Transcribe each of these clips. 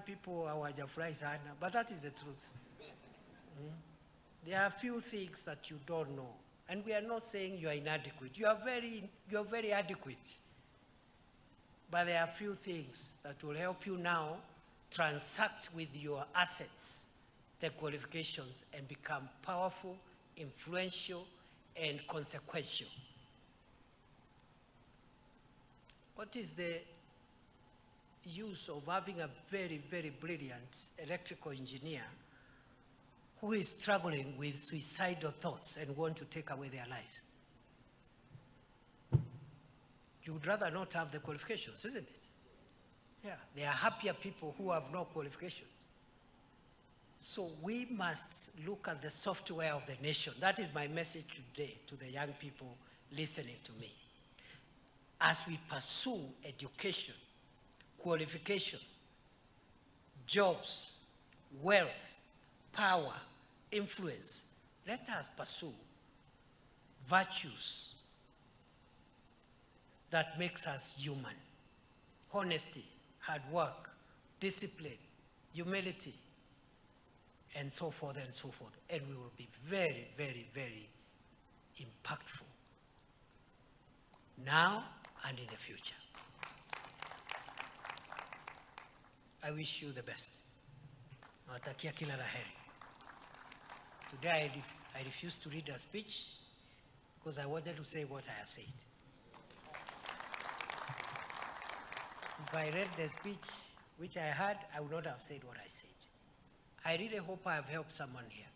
people hawajafurahi sana, but that is the truth. There are few things that you don't know, and we are not saying you are inadequate. You are very adequate. But there are few things that will help you now transact with your assets, the qualifications, and become powerful, influential, and consequential. What is the use of having a very, very brilliant electrical engineer who is struggling with suicidal thoughts and want to take away their lives? You would rather not have the qualifications, isn't it? Yeah, there are happier people who have no qualifications. So we must look at the software of the nation. That is my message today to the young people listening to me. As we pursue education, qualifications, jobs, wealth, power, influence, let us pursue virtues that makes us human. Honesty, hard work, discipline, humility, and so forth and so forth. And we will be very, very, very impactful now and in the future. I wish you the best. Nawatakia kila la heri. Today I refused to read a speech because I wanted to say what I have said. If I read the speech which I had, I would not have said what I said. I really hope I have helped someone here.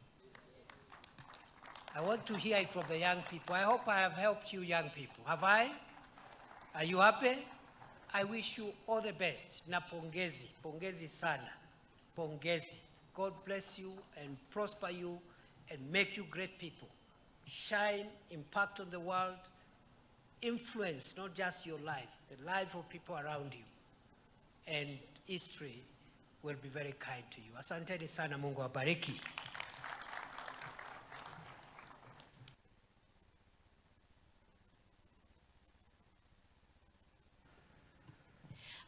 I want to hear it from the young people. I hope I have helped you young people. Have I? Are you happy? I wish you all the best. Na pongezi. Pongezi sana. Pongezi. God bless you and prosper you and make you great people. Shine, impact on the world, influence not just your life, the life of people around you. And history will be very kind to you. Asanteni sana, Mungu awabariki.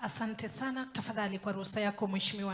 Asante sana. Tafadhali kwa ruhusa yako Mheshimiwa